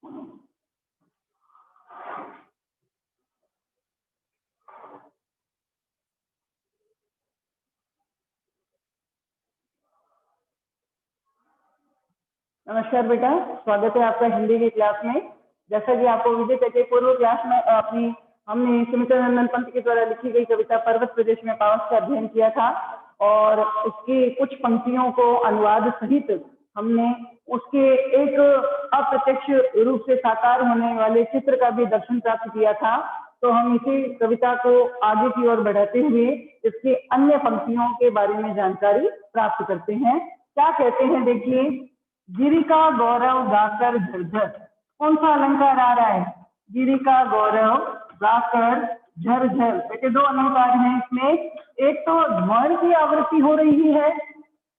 नमस्कार बेटा, स्वागत है आपका हिंदी की क्लास में। जैसा कि आपको विदित है कि पूर्व क्लास में हमने सुमित्रानंदन पंत के द्वारा लिखी गई कविता पर्वत प्रदेश में पावस का अध्ययन किया था और उसकी कुछ पंक्तियों को अनुवाद सहित हमने उसके एक अप्रत्यक्ष रूप से साकार होने वाले चित्र का भी दर्शन प्राप्त किया था। तो हम इसी कविता को आगे की ओर बढ़ाते हुए इसकी अन्य पंक्तियों के बारे में जानकारी प्राप्त करते हैं। क्या कहते हैं देखिए, गिरि का गौरव गाकर झरझर। कौन सा अलंकार आ रहा है? गिरि का गौरव गाकर झरझर। देखिए दो अलंकार हैं इसमें, एक तो ध्वनि की आवृत्ति हो रही है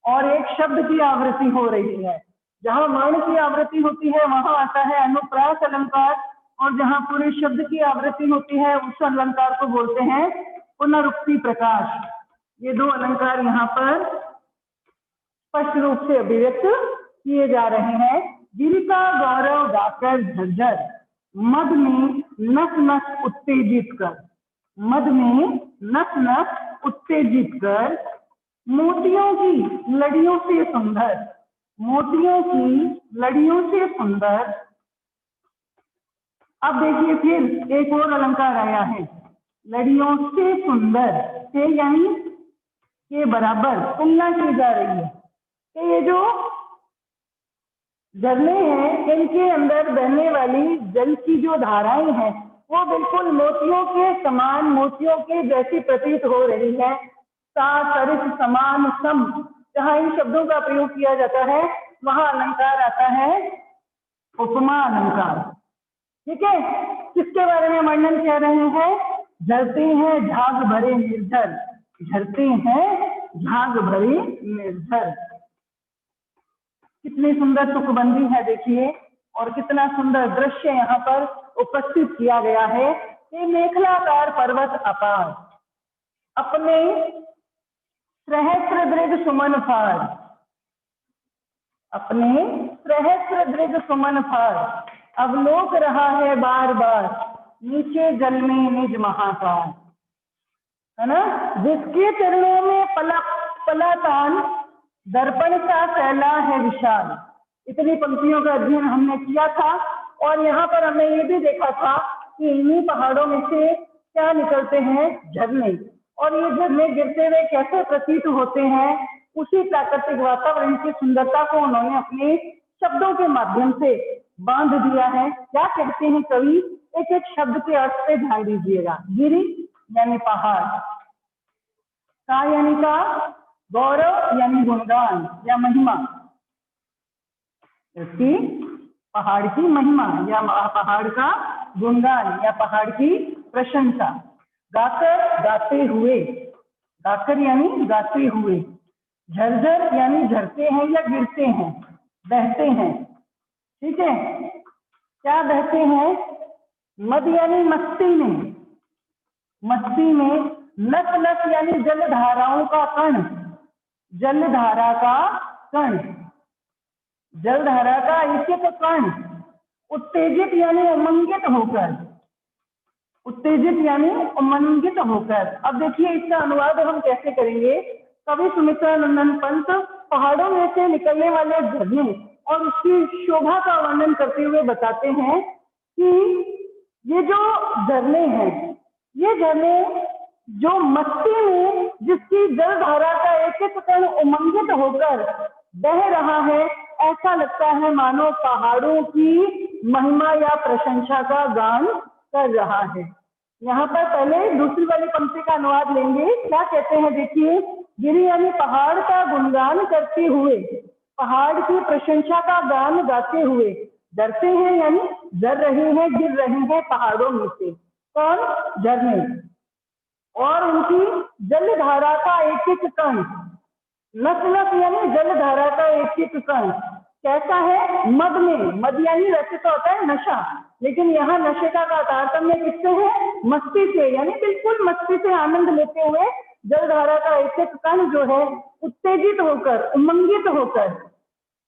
और एक शब्द की आवृत्ति हो रही है। जहां वर्ण की आवृत्ति होती है वहां आता है अनुप्रास अलंकार और जहां पूरे शब्द की आवृत्ति होती है उस अलंकार को बोलते हैं पुनरुक्ति प्रकाश। ये दो अलंकार यहाँ पर स्पष्ट रूप से अभिव्यक्त किए जा रहे हैं। गिरि का गौरव गाकर झरझर, मद में नस नस उत्तेजित कर। मद में नस नस उत्तेजित कर, मोतियों की लड़ियों से सुंदर। मोतियों की लड़ियों से सुंदर। अब देखिए फिर एक और अलंकार आया है, लड़ियों से सुंदर। से यानी के बराबर तुलना की जा रही है कि ये जो झरने हैं इनके अंदर बहने वाली जल की जो धाराएं हैं वो बिल्कुल मोतियों के समान, मोतियों के जैसी प्रतीत हो रही है। सा सरिस समान सम, जहां इन शब्दों का प्रयोग किया जाता है वहां अलंकार आता है उपमा अलंकार। ठीक है, किसके बारे में वर्णन कर रहे हैं? झरते हैं झाग भरे निर्झर। झरते हैं झाग भरे निर्झर। कितनी सुंदर तुकबंदी है देखिए, और कितना सुंदर दृश्य यहाँ पर उपस्थित किया गया है कि मेखलाकार पर्वत अपार, अपने सहस्र दृढ़ सुमन फार। अपने सहस्र दृढ़ सुमन फार, अवलोक रहा है बार बार, नीचे जल में निज महाकाल। है ना, जिसके चरणों में पलातान, दर्पण का फैला है विशाल। इतनी पंक्तियों का अध्ययन हमने किया था और यहाँ पर हमने ये भी देखा था कि इन्हीं पहाड़ों में से क्या निकलते हैं? झरने। और ये झरने गिरते हुए कैसे प्रतीत होते हैं, उसी प्राकृतिक वातावरण की सुंदरता को उन्होंने अपने शब्दों के माध्यम से बांध दिया है। क्या कहते हैं कवि? एक एक शब्द के अर्थ पे ध्यान दीजिएगा। गिरि यानी पहाड़, का यानी का, गौरव यानी गुणगान या महिमा, इसकी पहाड़ की महिमा या पहाड़ का गुणगान या पहाड़ की प्रशंसा। गाकर गाते हुए, गाकर यानी गाते हुए। झरझर यानी झरते हैं या गिरते हैं, बहते हैं। ठीक है, क्या बहते हैं? मद यानी मस्ती में। मस्ती में। नस नस यानी जल धाराओं का कण। जल धारा का कण, जल धारा का एक एक कण। उत्तेजित यानी उमंगित होकर। उत्तेजित यानी उमंगित होकर। अब देखिए इसका अनुवाद हम कैसे करेंगे। कवि सुमित्रानंदन पंत पहाड़ों में से निकलने वाले झरने और उसकी शोभा का वर्णन करते हुए बताते हैं कि ये जो झरने हैं, ये झरने जो मस्ती में, जिसकी जल धारा का एक एक कण उमंगित होकर बह रहा है, ऐसा लगता है मानो पहाड़ों की महिमा या प्रशंसा का गान कर रहा है। यहाँ पर पहले दूसरी वाली पंक्ति का अनुवाद लेंगे। क्या कहते हैं देखिए, गिरि यानी पहाड़ का गुणगान करते हुए, पहाड़ की प्रशंसा का गान गाते हुए। डरते हैं यानी डर रहे हैं, गिर रहे हैं पहाड़ों में से। कौन? झरने। और उनकी जल धारा का एक एक कण। नस नस यानी जल धारा का एक एक कण कैसा है? मद में। मद यानी वैसे तो होता है नशा, लेकिन यहाँ नशे का तारतम्य किससे है? मस्ती से। यानी बिल्कुल मस्ती से आनंद लेते हुए जल धारा का एक एक कण जो है उत्तेजित होकर, उमंगित होकर।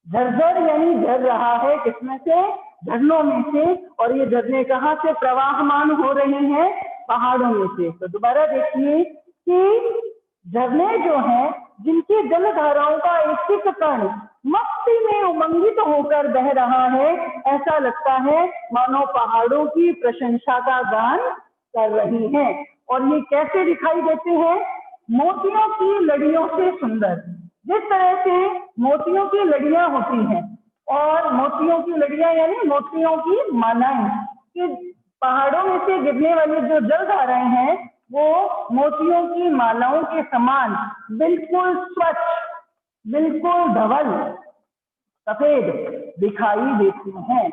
झरझर यानी झर रहा है, किसमें से? झरनों में से, और ये झरने कहाँ से प्रवाहमान हो रहे हैं? पहाड़ों में से। तो दोबारा देखिए कि झरने जो हैं, जिनकी जल धाराओं का एक एक कण मस्ती में उमंगित होकर बह रहा है, ऐसा लगता है मानो पहाड़ों की प्रशंसा का गान कर रही हैं। और ये कैसे दिखाई देते हैं? मोतियों की लड़ियों से सुंदर। जिस तरह से मोतियों की लड़ियां होती हैं, और मोतियों की लड़ियां यानी मोतियों की मालाएं, कि पहाड़ों में से गिरने वाली जो जल धाराएं हैं वो मोतियों की मालाओं के समान बिल्कुल स्वच्छ, बिल्कुल धवल, सफेद दिखाई देती हैं,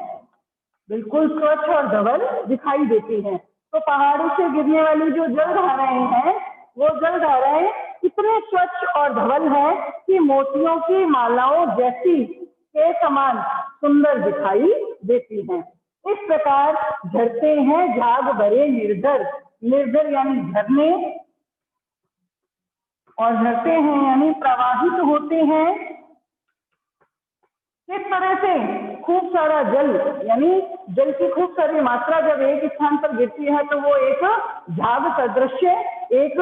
बिल्कुल स्वच्छ और धवल दिखाई देती हैं। तो पहाड़ों से गिरने वाली जो जल धाराएं हैं, वो जल धाराएं इतने स्वच्छ और धवल है कि मोतियों की मालाओं जैसी के समान सुंदर दिखाई देती हैं। इस प्रकार झरते हैं झाग भरे निर्झर। निर्झर यानी झरने, और झरते हैं यानी प्रवाहित होते हैं। किस तरह से? खूब सारा जल, यानी जल की खूब सारी मात्रा जब एक स्थान पर गिरती है तो वो एक झाग सदृश एक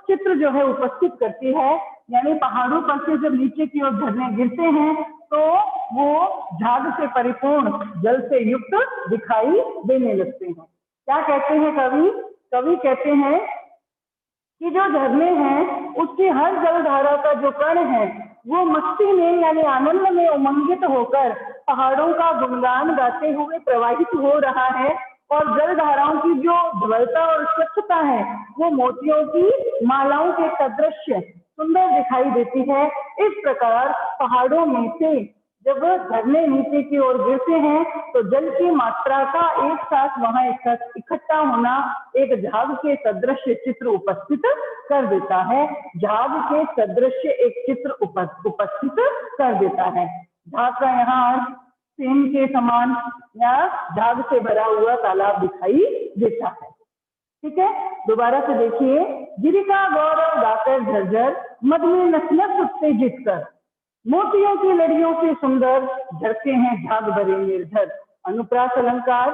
चित्र जो है उपस्थित करती है। यानी पहाड़ों पर से जब नीचे की ओर झरने गिरते हैं तो वो झाग से परिपूर्ण, जल से युक्त दिखाई देने लगते हैं। क्या कहते हैं कवि? कवि कहते हैं कि जो झरने हैं उसकी हर जल धारा का जो कण है वो मस्ती में यानी आनंद में उमंगित होकर पहाड़ों का गुणगान गाते हुए प्रवाहित हो रहा है, और जल धाराओं की जो धवलता और स्वच्छता है वो मोतियों की मालाओं के सदृश सुंदर दिखाई देती है। इस प्रकार पहाड़ों में से जब झरने नीचे की ओर गिरते हैं तो जल की मात्रा का एक साथ वहां इकट्ठा होना एक झाग के सदृश चित्र उपस्थित कर देता है। झाग के सदृश एक चित्र उपस्थित कर देता है। झाग का यहाँ अर्थ सेम के समान या झाग से भरा हुआ तालाब दिखाई देता है। ठीक है, दोबारा से देखिए। गिरि का गौरव गाकर झरझर, मद में नस उत्तेजित कर, मोतियों की लड़ियों से सुंदर झरते हैं झाग भरे निर्झर। अनुप्रास अलंकार,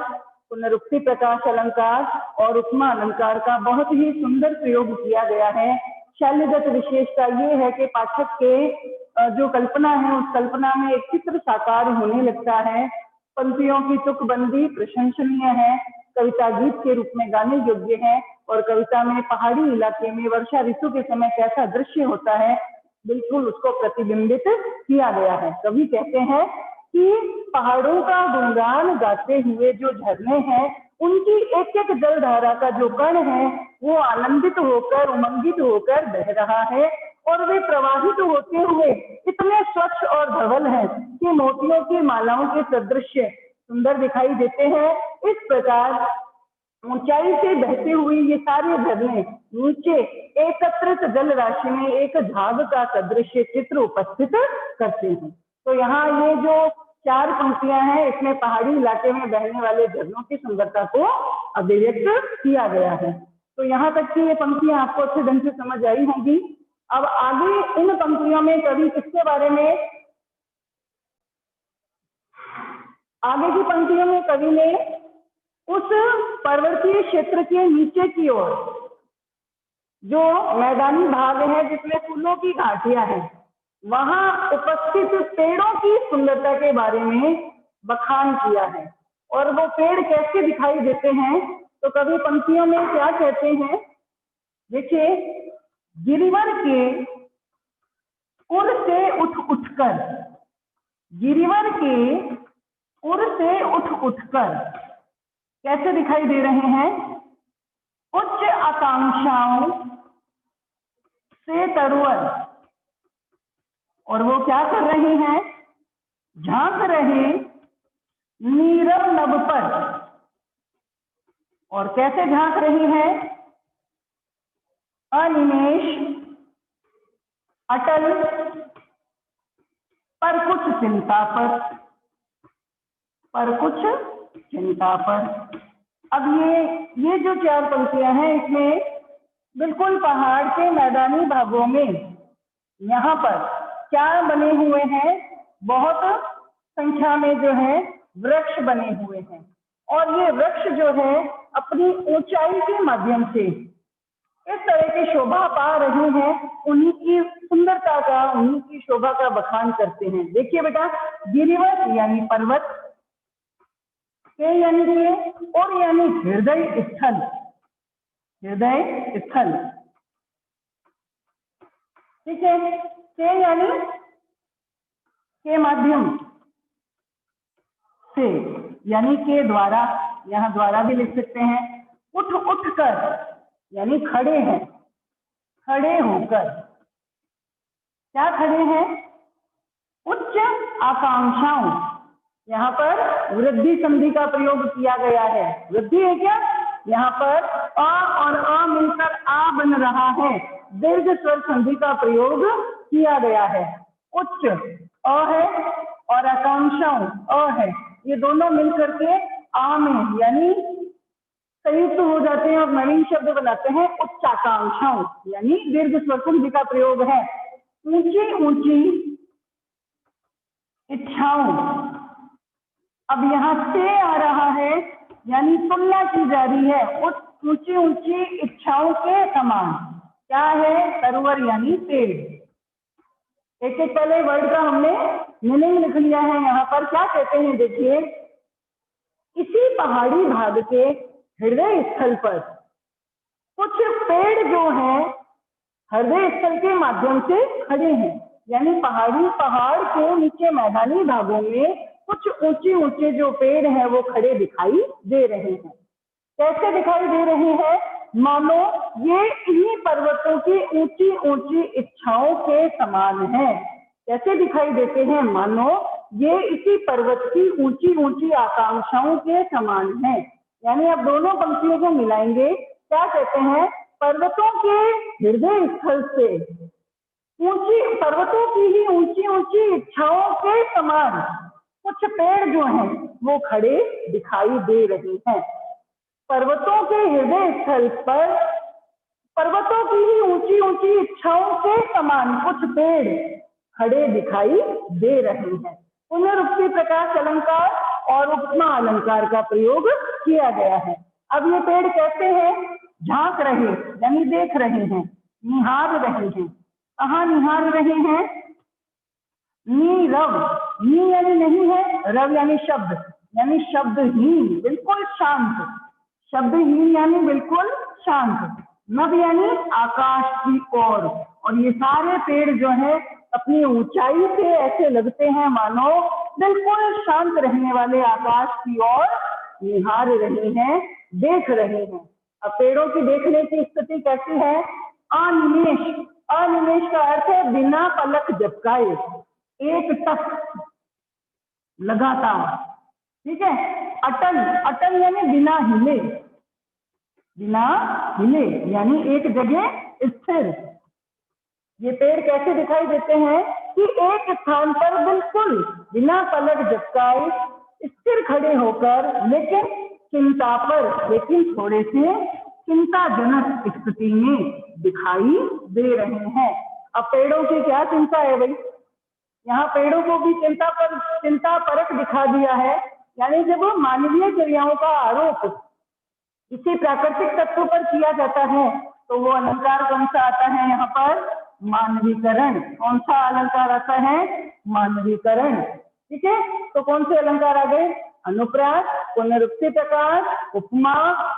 पुनरुक्ति प्रकाश अलंकार और उपमा अलंकार का बहुत ही सुंदर प्रयोग किया गया है। शैलीगत विशेषता ये है कि पाठक के जो कल्पना है उस कल्पना में एक चित्र साकार होने लगता है। पंक्तियों की तुकबंदी प्रशंसनीय है, कविता गीत के रूप में गाने योग्य है, और कविता में पहाड़ी इलाके में वर्षा ऋतु के समय कैसा दृश्य होता है बिल्कुल उसको प्रतिबिंबित किया गया है। कवि कहते हैं कि पहाड़ों का गुणगान गाते हुए जो झरने हैं उनकी एक एक जल धारा का जो कण है वो आनंदित होकर, उमंगित होकर बह रहा है, और वे प्रवाहित होते हुए इतने स्वच्छ और धवल हैं कि मोतियों की मालाओं के सदृश सुंदर दिखाई देते हैं। इस प्रकार ऊंचाई से बहते हुए ये सारे झरने नीचे एकत्रित जल राशि में एक झाग का सदृश चित्र उपस्थित करते हैं। तो यहाँ ये जो चार पंक्तियां हैं इसमें पहाड़ी इलाके में बहने वाले झरनों की सुंदरता को अभिव्यक्त किया गया है। तो यहाँ तक की ये पंक्तियां आपको अच्छे ढंग से समझ आई होंगी। अब आगे इन पंक्तियों में कवि किसके बारे में, आगे की पंक्तियों में कवि ने उस पर्वतीय क्षेत्र के नीचे की ओर जो मैदानी भाग है जिसमें फूलों की घाटियां हैं वहां उपस्थित पेड़ों की सुंदरता के बारे में बखान किया है। और वो पेड़ कैसे दिखाई देते हैं तो कवि पंक्तियों में क्या कहते हैं, देखिए। गिरिवर के उर से उठ उठकर, गिरिवर के उर से उठ उठकर कैसे दिखाई दे रहे हैं, उच्च आकांक्षाओं से तरुवर, और वो क्या कर रहे हैं, झांक रहे नीरव नभ पर। और कैसे झांक रही है, अनिमेष अटल पर कुछ चिंता पर कुछ चिंता पर। अब ये जो चार पंक्तियां हैं इसमें बिल्कुल पहाड़ के मैदानी भागों में यहाँ पर क्या बने हुए हैं, बहुत संख्या में जो है वृक्ष बने हुए हैं, और ये वृक्ष जो है अपनी ऊंचाई के माध्यम से इस तरह की शोभा पा रहे हैं, उन्हीं की सुंदरता का, उन्हीं की शोभा का बखान करते हैं। देखिए बेटा, गिरिवर यानी पर्वत, के यानी के, और यानी हृदय स्थल, हृदय स्थल, ठीक है। के यानी के माध्यम से, यानी के द्वारा, यहाँ द्वारा भी लिख सकते हैं। उठ उठ कर यानी खड़े हैं, खड़े होकर, क्या खड़े हैं? उच्च आकांक्षाओं, यहाँ पर वृद्धि संधि का प्रयोग किया गया है। वृद्धि है क्या? यहाँ पर अ और अ मिलकर आ बन रहा है, दीर्घ स्वर संधि का प्रयोग किया गया है। उच्च अ है और आकांक्षाओं अ है, ये दोनों मिलकर के आ में यानी संयुक्त हो जाते हैं और नवीन शब्द बनाते हैं उच्चाकांक्षाओं, यानी दीर्घ स्वर संधि का प्रयोग है। ऊंची ऊंची इच्छाओं, अब यहाँ से आ रहा है, यानी तुलना की जा रही है उस ऊंची ऊंची इच्छाओं के समान। क्या है? सरोवर यानी पेड़। एक एक पहले वर्ड का हमने मीनिंग लिख लिया है। यहाँ पर क्या कहते हैं देखिए, इसी पहाड़ी भाग के हृदय स्थल पर कुछ पेड़ जो है हृदय स्थल के माध्यम से खड़े हैं, यानी पहाड़ के नीचे मैदानी भागों में कुछ ऊंचे ऊंचे जो पेड़ हैं वो खड़े दिखाई दे रहे हैं। कैसे दिखाई दे रहे हैं? मानो ये इन्हीं पर्वतों की ऊंची ऊंची इच्छाओं के समान है। कैसे दिखाई देते हैं? मानो ये इसी पर्वत की ऊंची ऊंची आकांक्षाओं के समान है। यानी अब दोनों पंक्तियों को मिलाएंगे, क्या कहते हैं? पर्वतों के हृदय स्थल से ऊंची, पर्वतों की ही ऊंची ऊंची इच्छाओं के समान कुछ पेड़ जो हैं वो खड़े दिखाई दे रहे हैं। पर्वतों के हृदय स्थल पर पर्वतों की ही ऊंची ऊंची इच्छाओं के समान कुछ पेड़ खड़े दिखाई दे रहे हैं। पुनरुक्ति प्रकाश अलंकार और उपमा अलंकार का प्रयोग किया गया है। अब ये पेड़ कैसे हैं? झांक रहे यानी देख रहे हैं, निहार रहे हैं। कहाँ निहार रहे हैं? नीरव, नी यानी नहीं है, रव यानी शब्द, यानी शब्दहीन, बिल्कुल शांत, शब्दहीन यानी बिल्कुल शांत। नभ यानी आकाश की ओर, और ये सारे पेड़ जो है अपनी ऊंचाई से ऐसे लगते हैं मानो बिल्कुल शांत रहने वाले आकाश की ओर निहार रहे हैं, देख रहे हैं। अब पेड़ों की देखने की स्थिति कैसी है? अनिमेष, अनिमेष का अर्थ है बिना पलक झपकाए, एक टक, लगातार, ठीक है। अटल, अटल यानी बिना हिले, बिना हिले यानी एक जगह स्थिर। ये पेड़ कैसे दिखाई देते हैं कि एक स्थान पर बिल्कुल बिना पलक झपकाए स्थिर खड़े होकर, लेकिन चिंता पर, लेकिन थोड़े से चिंताजनक स्थिति में दिखाई दे रहे हैं। अब पेड़ों की क्या चिंता है भाई? यहाँ पेड़ों को भी चिंता परक दिखा दिया है। यानी जब मानवीय क्रियाओं का आरोप इसी प्राकृतिक तत्व पर किया जाता है तो वो अलंकार कौन सा आता है यहाँ पर? मानवीकरण। कौन सा अलंकार आता है? मानवीकरण, ठीक है। तो कौन से अलंकार आ गए? अनुप्रास, पुनरुक्ति प्रकाश, उपमा,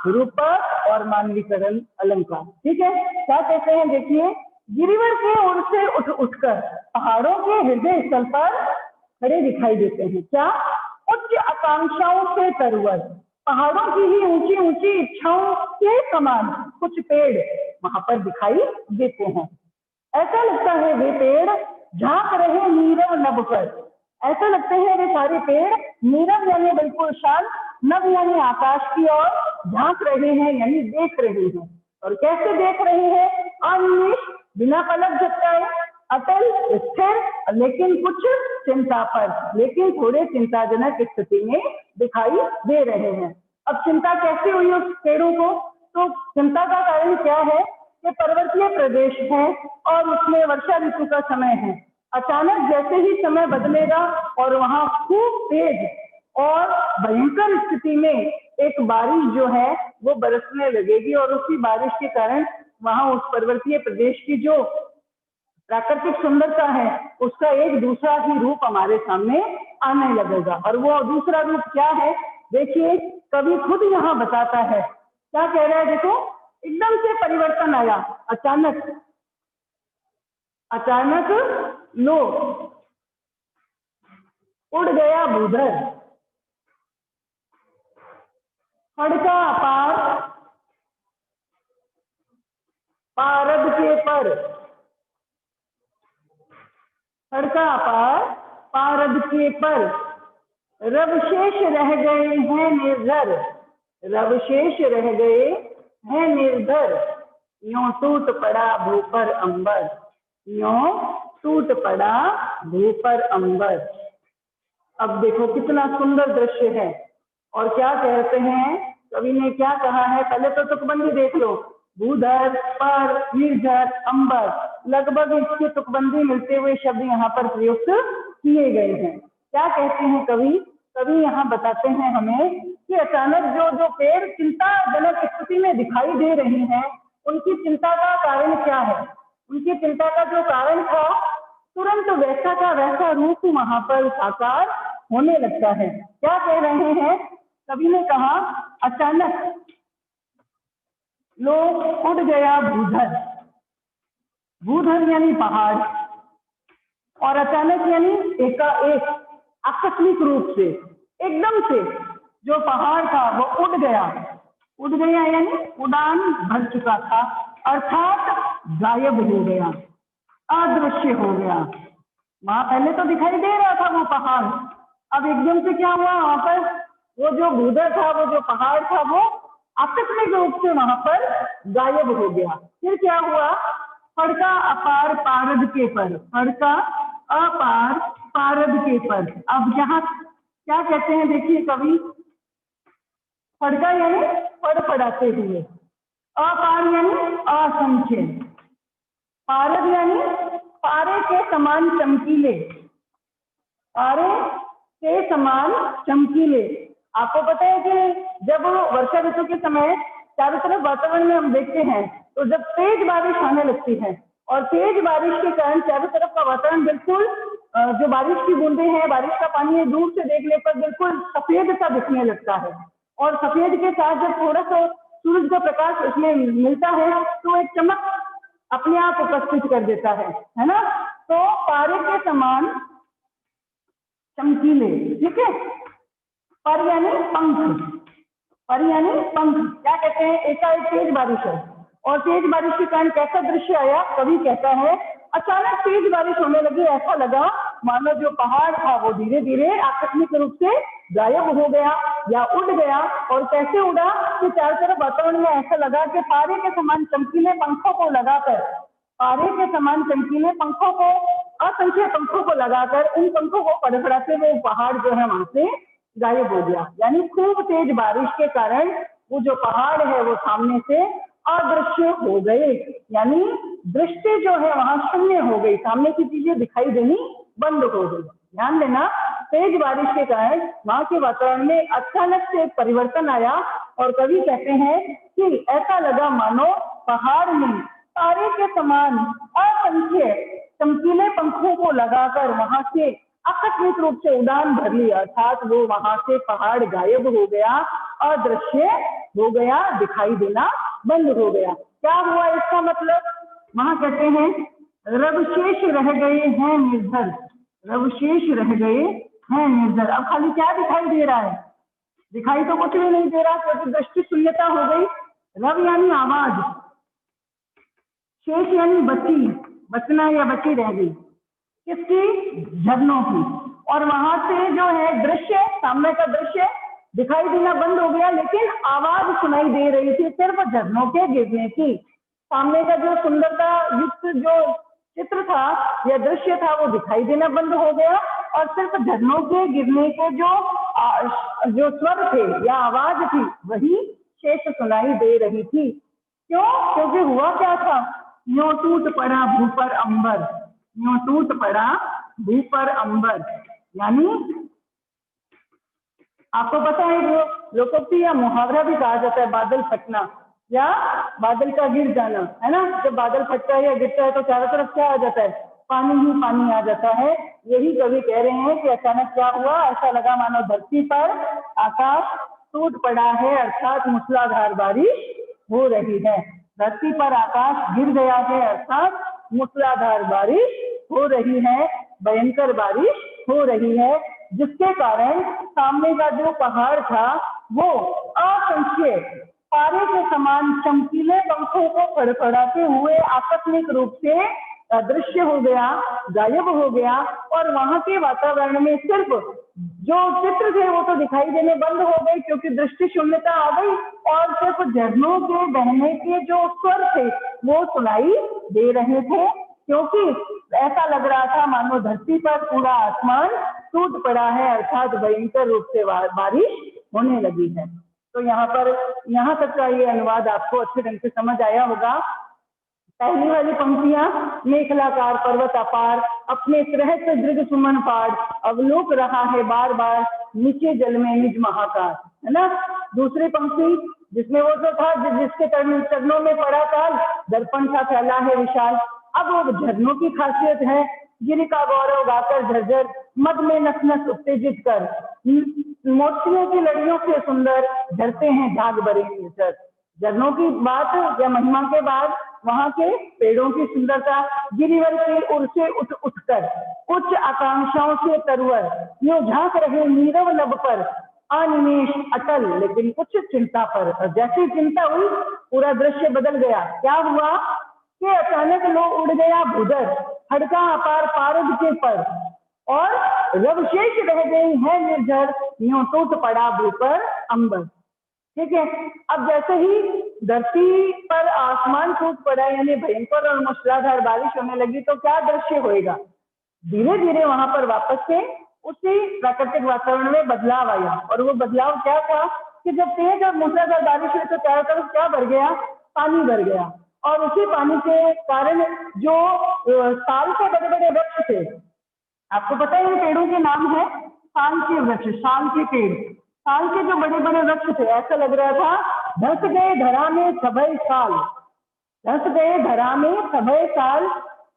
रूपक और मानवीकरण अलंकार, ठीक है। क्या कहते हैं देखिए, गिरिवर की ओर से उठ उठकर पहाड़ों के हृदय स्थल पर खड़े दिखाई देते हैं। क्या? उच्च आकांक्षाओं से तरवर, पहाड़ों की ही ऊंची ऊंची इच्छाओं के समान कुछ पेड़ वहां पर दिखाई देते हैं। ऐसा लगता है वे पेड़ झांक रहे नीरव नभ पर, ऐसा लगते हैं वे सारे पेड़ नीरव यानी बिल्कुल शांत, नभ यानी आकाश की ओर झांक रहे हैं यानी देख रहे हैं। और कैसे देख रहे हैं? अनिमेष, बिना पलक झपकाए, अटल, स्थिर, लेकिन कुछ चिंता पर, लेकिन थोड़े चिंताजनक स्थिति में दिखाई दे रहे हैं। अब चिंता कैसे हुई उस पेड़ों को? तो चिंता का कारण क्या है कि पर्वतीय प्रदेश है और उसमें वर्षा ऋतु का समय है। अचानक जैसे ही समय बदलेगा और वहां खूब तेज और भयंकर स्थिति में एक बारिश जो है वो बरसने लगेगी और उसी बारिश के कारण वहां उस पर्वतीय प्रदेश की जो प्राकृतिक सुंदरता है उसका एक दूसरा ही रूप हमारे सामने आने लगेगा। और वो दूसरा रूप क्या है, देखिए कवि खुद यहाँ बताता है, क्या कह रहा है, देखो एकदम से परिवर्तन आया, अचानक अचानक लो उड़ गया भूधर, फड़का अपार पारद के पर, फड़का अपार पारद के पर, रवशेष रह गए हैं निर्धर, रवशेष रह गए हैं निर्धर, यूं टूट पड़ा भू पर अंबर, यूं टूट पड़ा भू पर अंबर। अब देखो कितना सुंदर दृश्य है। और क्या कहते हैं, कवि ने क्या कहा है, पहले तो तुकबंदी देख लो, भूधर, पर, निर्धर, अंबर, लगभग इसके तुकबंदी मिलते हुए शब्द यहाँ पर प्रयुक्त किए गए हैं। क्या कहते हैं कवि, कवि यहाँ बताते हैं हमें कि अचानक जो जो पेड़ चिंताजनक स्थिति में दिखाई दे रही हैं, उनकी चिंता का कारण क्या है, उनकी चिंता का जो कारण था तुरंत वैसा का वैसा रूप वहां पर साकार होने लगता है। क्या कह रहे हैं, कवि ने कहा अचानक लो उड़ गया भूधर, भूधर यानी पहाड़, और अचानक यानी एकाएक आकस्मिक रूप से एकदम से जो पहाड़ था वो उड़ गया, उड़ गया यानी उड़ान भर चुका था, अर्थात गायब हो गया, अदृश्य हो गया। वहां पहले तो दिखाई दे रहा था वो पहाड़, अब एकदम से क्या हुआ, वहां पर वो जो भूधर था, वो जो पहाड़ था, वो आकस्मिक रूप से वहां पर गायब हो गया। फिर क्या हुआ, फड़का अपार पारद के पर, फड़का अपार पारद के पर। अब यहाँ क्या कहते हैं, देखिए कवि, फड़का यानी फड़फड़ाते हुए, अपार यानी असंख्य, पारद यानी पारे के समान चमकीले, पारे के समान चमकीले। आपको पता है कि जब वर्षा ऋतु के समय चारों तरफ वातावरण में हम देखते हैं तो जब तेज बारिश आने लगती है और तेज बारिश के कारण चारों तरफ का वातावरण बिल्कुल जो बारिश की बूंदे हैं, बारिश का पानी है, दूर से देखने पर बिल्कुल सफेद सा दिखने लगता है। और सफेद के साथ जब थोड़ा सा सूरज का प्रकाश उसमें मिलता है तो एक चमक अपने आप उपस्थित कर देता है ना। तो पारे के समान चमकीले, ठीक है। पर यानी पंख, पर यानी पंख। क्या कहते हैं, एकाएक तेज बारिश है और तेज बारिश के कारण कैसा दृश्य आया, कवि कहता है अचानक तेज बारिश होने लगी, ऐसा लगा मानो जो पहाड़ था वो धीरे धीरे आकस्मिक रूप से गायब हो गया या उड़ गया। और कैसे उड़ा कि चारों तरफ वातावरण में ऐसा लगा कि पारे के समान चमकीले पंखों को लगाकर, पारे के समान चमकीले पंखों को, असंख्य पंखों को लगाकर उन पंखों को फड़फड़ाते हुए पहाड़ जो है वहां से गायब हो गया। यानी खूब तेज बारिश के कारण वो जो पहाड़ है वो सामने से अदृश्य हो गए, यानी दृष्टि जो है वहां शून्य हो गई, सामने की चीजें दिखाई देनी बंद हो गई। ध्यान देना, तेज बारिश के कारण वहां के वातावरण में अचानक से परिवर्तन आया और कवि कहते हैं कि ऐसा लगा मानो पहाड़ ने तारे के समान असंख्य चमकीले पंखों को लगाकर वहां से आकस्मिक रूप से उड़ान भर ली, अर्थात वो वहां से पहाड़ गायब हो गया, अदृश्य हो गया, दिखाई देना बंद हो गया। क्या हुआ इसका मतलब, वहां कहते हैं रवशेष रह गए हैं निर्धर, रवशेष रह गए हैं निर्धर। अब खाली क्या दिखाई दे रहा है, दिखाई तो कुछ भी नहीं दे रहा क्योंकि दृष्टि शून्यता हो गई। रव यानी आवाज, शेष यानी बची, बचना या बची रह गई, किसकी, झरनों की। और वहां से जो है दृश्य, सामने का दृश्य दिखाई देना बंद हो गया, लेकिन आवाज सुनाई दे रही थी सिर्फ झरनों के गिरने की। सामने का जो सुंदरता युक्त जो चित्र था या दृश्य था वो दिखाई देना बंद हो गया और सिर्फ झरनों के गिरने के जो स्वर थे या आवाज थी वही शेष सुनाई दे रही थी। क्यों, क्योंकि हुआ क्या था, यूं टूट पड़ा भू पर अंबर, यूं टूट पड़ा भू पर अंबर, यानी आपको पता है वो लोकोक्ति या मुहावरा भी कहा जाता है बादल फटना या बादल का गिर जाना, है ना। जब बादल फटता है या गिरता है तो चारों तरफ क्या आ जाता है, पानी ही पानी आ जाता है। यही कवि कह रहे हैं कि अचानक क्या हुआ, ऐसा लगा मानो धरती पर आकाश टूट पड़ा है, अर्थात मूसलाधार बारिश हो रही है। धरती पर आकाश गिर गया है, अर्थात मूसलाधार बारिश हो रही है, भयंकर बारिश हो रही है, जिसके कारण सामने का जो पहाड़ था वो असंख्य पारे के समान चमकीले पंखों को फड़फड़ाते हुए आकस्मिक रूप से अदृश्य हो गया, गायब हो गया। और वहां के वातावरण में सिर्फ जो चित्र थे वो तो दिखाई देने बंद हो गए क्योंकि दृष्टि शून्यता आ गई, और सिर्फ झरनों के बहने के जो स्वर थे वो सुनाई दे रहे थे, क्योंकि ऐसा लग रहा था मानो धरती पर पूरा आसमान टूट पड़ा है, अर्थात भयंकर रूप से बारिश होने लगी है। तो यहाँ तक का ये अनुवाद आपको अच्छे ढंग से समझ आया होगा। पहली वाली पंक्तियां, मेखलाकार पर्वत अपार अपने सहस्त्र से दृढ़ सुमन पाड़, अवलोक रहा है बार बार नीचे जल में निज महाकार, है ना। दूसरी पंक्ति जिसमें वो जो था जिसके चरणों में पड़ा ताल, दर्पण सा फैला है विशाल। अब वो झरनों की खासियत है, गिर का गौरव गाकर झरझर मद में नस नस उत्तेजित कर, मोतियों की लड़ियों से सुंदर झरते हैं झाग बरे नेचर। झरनों की बात या महिमा के बाद वहां के पेड़ों की सुंदरता, गिरिवर की उर से उठ उठकर उच्च आकांक्षाओं से तरवर यूं झांक रहे नीरव लब पर, अनिमेष अटल लेकिन कुछ चिंता पर। और जैसी चिंता हुई पूरा दृश्य बदल गया। क्या हुआ कि अचानक लो उड़ गया भूदर, हड़का अपार पारद के पर, और रवशेष रह गई है निर्झर, यूं टूट पड़ा भू पर अंबर। ठीक है। अब जैसे ही धरती पर आसमान टूट पड़ा यानी भयंकर और मूसलाधार बारिश होने लगी तो क्या दृश्य होएगा, धीरे धीरे वहां पर वापस से उसी प्राकृतिक वातावरण में बदलाव आया। और वो बदलाव क्या था कि जब तेज और मूसलाधार बारिश हुई तो चारों तरफ क्या भर गया, पानी भर गया। और उसी पानी के कारण जो साल के बड़े बड़े वृक्ष थे, आपको पता है इन पेड़ों के नाम है साल के वृक्ष, साल के पेड़, साल के जो बड़े बड़े वृक्ष थे, ऐसा लग रहा था धस गए धरा में सभय साल, धस गए धरा में सभय साल,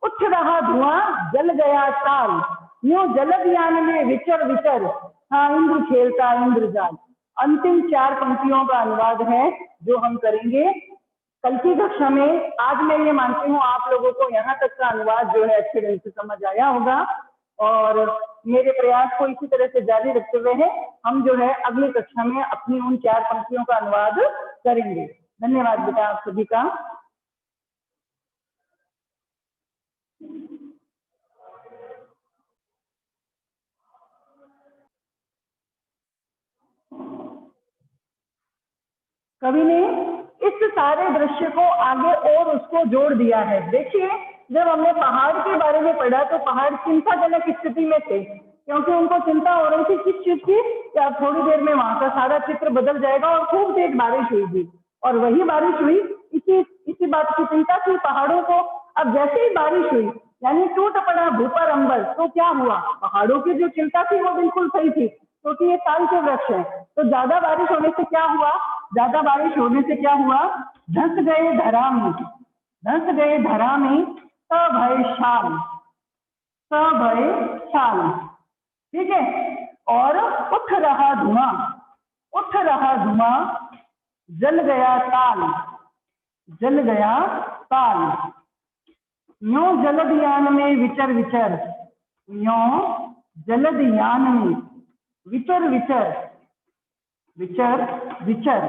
उठ रहा धुआं जल गया साल, यूं जलद यान में विचर विचर, हाँ इंद्र खेलता इंद्रजाल। अंतिम 4 पंक्तियों का अनुवाद है जो हम करेंगे कल की कक्षा में। आज मैं ये मानती हूँ आप लोगों को यहाँ तक का अनुवाद जो है अच्छे ढंग से समझ आया होगा, और मेरे प्रयास को इसी तरह से जारी रखते हुए है हम जो है अगली कक्षा में अपनी उन 4 पंक्तियों का अनुवाद करेंगे। धन्यवाद बेटा आप सभी का। कवि ने इस सारे दृश्य को आगे और उसको जोड़ दिया है। देखिए जब हमने पहाड़ के बारे में पढ़ा तो पहाड़ चिंताजनक स्थिति में थे, क्योंकि उनको चिंता हो रही थी किस चीज की, कि अब थोड़ी देर में वहां का सारा चित्र बदल जाएगा, और खूब तेज बारिश हुई थी। और वही बारिश हुई, इसी बात की चिंता थी पहाड़ों को। अब जैसे ही बारिश हुई यानी टूट पड़ा भूपर अंबर, तो क्या हुआ, पहाड़ों की जो चिंता थी वो बिल्कुल सही थी, क्योंकि ये साल के वृक्ष है। तो ज्यादा बारिश होने से क्या हुआ, ज्यादा बारिश होने से क्या हुआ, धंस गए धरा में, धंस गए धरा में सभय शाल, सभय शाल। ठीक है। और उठ रहा धुआं, उठ रहा धुआं, जल गया ताल, जल गया ताल, यूं जलद यान में विचर विचर, यूं जलद यान में विचर विचर, विचर विचर,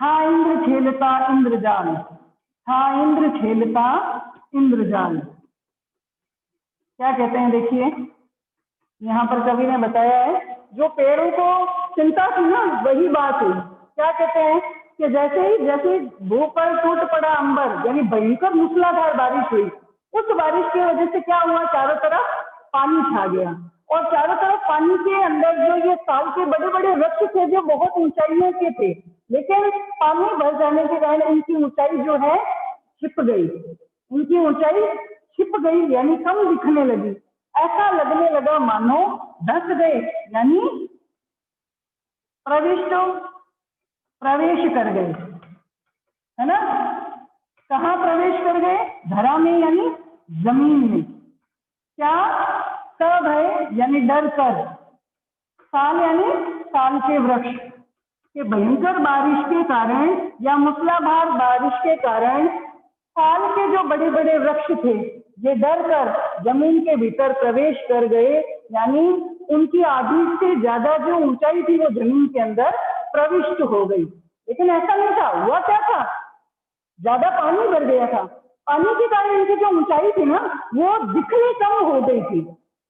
था इंद्र खेलता इंद्रजाल, था इंद्र खेलता इंद्रजाल। क्या कहते हैं देखिए, यहाँ पर कवि ने बताया है जो पेड़ों को चिंता थी ना वही बात हुई। क्या कहते हैं कि जैसे भू पर टूट पड़ा अंबर यानी भयंकर मूसलाधार बारिश हुई, उस बारिश की वजह से क्या हुआ, चारों तरफ पानी छा गया। और चारों तरफ पानी के अंदर जो ये साल के बड़े बड़े वृक्ष थे जो बहुत ऊंचाइयों के थे, लेकिन पानी भर जाने के कारण इनकी ऊंचाई जो है छिप गई, इनकी ऊंचाई छिप गई यानी कम दिखने लगी। ऐसा लगने लगा मानो धंस गए, यानी प्रविष्ट, प्रवेश कर गए, है ना। कहाँ प्रवेश कर गए? धरा में यानी जमीन में। क्या? सब है यानी डर कर, साल यानी साल के वृक्ष के भयंकर बारिश के कारण या मूसलाधार बारिश के कारण साल के जो बड़े बड़े वृक्ष थे ये डर कर जमीन के भीतर प्रवेश कर गए, यानी उनकी आधी से ज्यादा जो ऊंचाई थी वो जमीन के अंदर प्रविष्ट हो गई। लेकिन ऐसा नहीं था, हुआ क्या था? ज्यादा पानी भर गया था। पानी के कारण इनकी जो ऊंचाई थी ना वो दिखनी कम हो गई थी।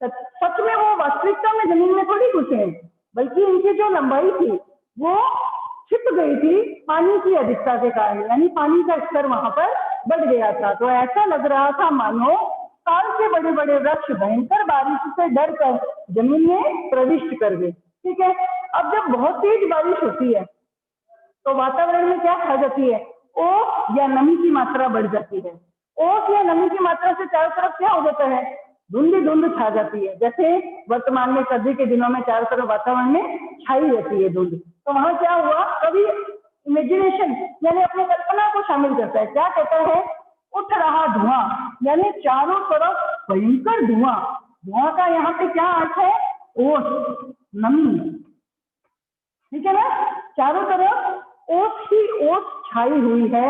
सच में वो वास्तविकता में जमीन में थोड़ी घुसे हैं, बल्कि इनकी जो लंबाई थी वो छिप गई थी पानी की अधिकता के कारण, यानी पानी का स्तर वहां पर बढ़ गया था। तो ऐसा लग रहा था मानो साल के बड़े बड़े वृक्ष भयंकर बारिश से डर कर जमीन में प्रविष्ट कर गए। ठीक है। अब जब बहुत तेज बारिश होती है तो वातावरण में क्या छा जाती है? ओस या नमी की मात्रा बढ़ जाती है। ओस या नमी की मात्रा से चारों तरफ क्या हो जाता है? धुंध धुंध छा जाती है। जैसे वर्तमान में सर्दी के दिनों में चारों तरफ वातावरण में छाई रहती है धुंध। तो वहां क्या हुआ? कभी इमेजिनेशन यानी अपनी कल्पना को शामिल करता है। क्या कहता है? उठ रहा धुआं, यानी चारों तरफ भयंकर धुआं। धुआं का यहाँ पे क्या अर्थ है? ओस, नमी। ठीक है ना। चारों तरफ ओस ही ओस छाई हुई है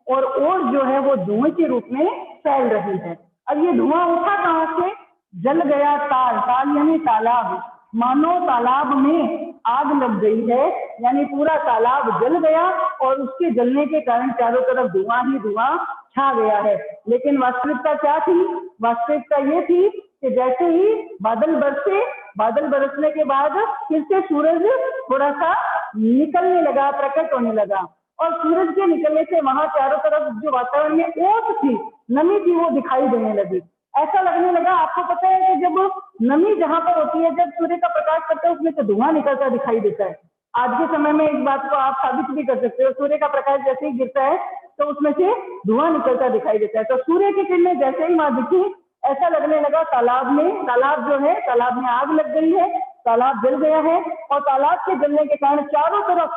और ओस जो है वो धुएं के रूप में फैल रही है। अब ये धुआं उठा कहां से? जल गया ताल, ताल यानी तालाब। मानो तालाब में आग लग गई है, यानी पूरा तालाब जल गया और उसके जलने के कारण चारों तरफ धुआं ही धुआं छा गया है। लेकिन वास्तविकता क्या थी? वास्तविकता ये थी कि जैसे ही बादल बरसे, बादल बरसने के बाद फिर से सूरज थोड़ा सा निकलने लगा, प्रकट होने लगा, और सूरज के निकलने से वहां चारों तरफ जो वातावरण में ओस थी, नमी थी, वो दिखाई देने लगी। ऐसा लगने लगा, आपको पता है कि जब नमी जहां पर होती है, जब सूर्य का प्रकाश पड़ता है उसमें से धुआं निकलता दिखाई देता है। आज के समय में इस बात को आप साबित भी कर सकते हो। सूर्य का प्रकाश जैसे ही गिरता है तो उसमें से धुआं निकलता दिखाई देता है। तो सूर्य की किरणें जैसे ही वहां दिखी, ऐसा लगने लगा तालाब में, तालाब जो है, तालाब में आग लग गई है, तालाब जल गया है, और तालाब के जलने के कारण चारों तरफ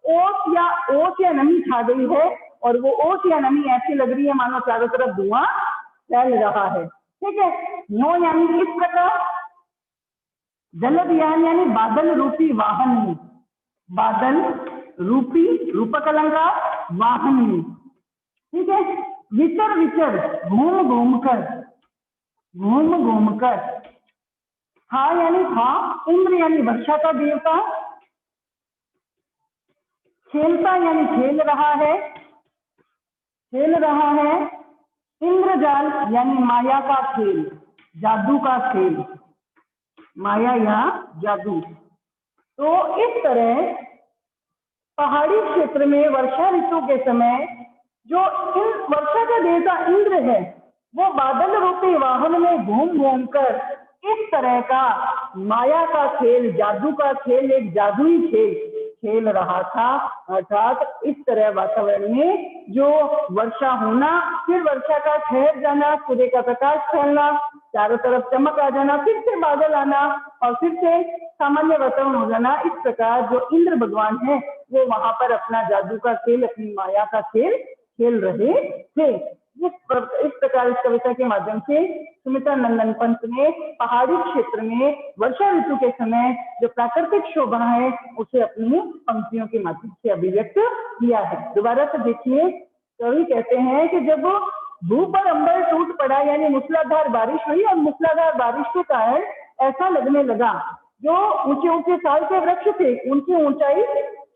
ओस या नमी छा गई है, और वो ओस या नमी ऐसी लग रही है मानो चारों तरफ धुआं फैल रहा है। ठीक है। नो यानी इस प्रकार, जलद यानी बादल रूपी वाहन में, बादल रूपी रूपक अलंकार वाहन में। ठीक है। विचर विचर, घूम घूम कर, घूम घूम कर। हा यानी था, इंद्र यानी वर्षा का देवता, खेलता यानी खेल रहा है, खेल रहा है। इंद्रजाल यानी माया का खेल, जादू का खेल, माया या जादू। तो इस तरह पहाड़ी क्षेत्र में वर्षा ऋतु के समय जो वर्षा का देवता इंद्र है वो बादल रूपी वाहन में घूम घूम कर इस तरह का माया का खेल, जादू का खेल, एक जादुई खेल खेल रहा था। अर्थात इस तरह वातावरण में जो वर्षा होना, फिर वर्षा का ठहर जाना, सूर्य का प्रकाश फैलना, चारों तरफ चमक आ जाना, फिर से बादल आना और फिर से सामान्य वातावरण हो जाना, इस प्रकार जो इंद्र भगवान है वो वहां पर अपना जादू का खेल, अपनी माया का खेल खेल रहे थे। इस प्रकार इस कविता के माध्यम से सुमित्रा नंदन पंत ने पहाड़ी क्षेत्र में वर्षा ऋतु के समय जो प्राकृतिक शोभा है उसे अपनी पंक्तियों के माध्यम से अभिव्यक्त किया है। दोबारा से देखिए, कवि कहते हैं कि जब भू पर अंबर टूट पड़ा, यानी मूसलाधार बारिश हुई, और मूसलाधार बारिश के कारण ऐसा लगने लगा जो ऊंचे ऊंचे साल के वृक्ष थे उनकी ऊंचाई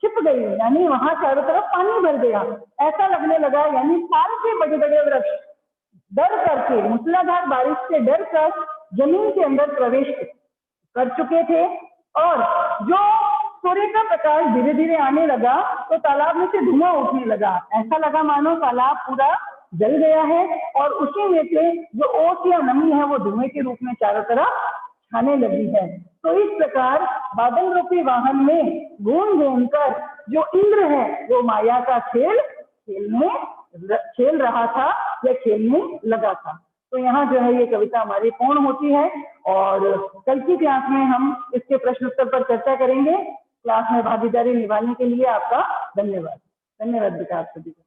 छिप गई, यानी वहां चारों तरफ पानी भर गया, ऐसा लगने लगा। यानी साल के बड़े बड़े वृक्ष डर करके, मूसलाधार बारिश से डर कर जमीन के अंदर प्रवेश कर चुके थे, और जो सूर्य का प्रकाश धीरे धीरे आने लगा तो तालाब में से धुआं उठने लगा। ऐसा लगा मानो तालाब पूरा जल गया है, और उसी में से जो ओस या नमी है वो धुएं के रूप में चारों तरफ छाने लगी है। तो इस प्रकार बादल रूपी वाहन में घूम घूम कर जो इंद्र है वो माया का खेल रहा था या खेलने लगा था। तो यहाँ जो है ये कविता हमारी पूर्ण होती है, और कल की क्लास में हम इसके प्रश्न उत्तर पर चर्चा करेंगे। क्लास में भागीदारी निभाने के लिए आपका धन्यवाद। धन्यवाद बेटा आप सभी को।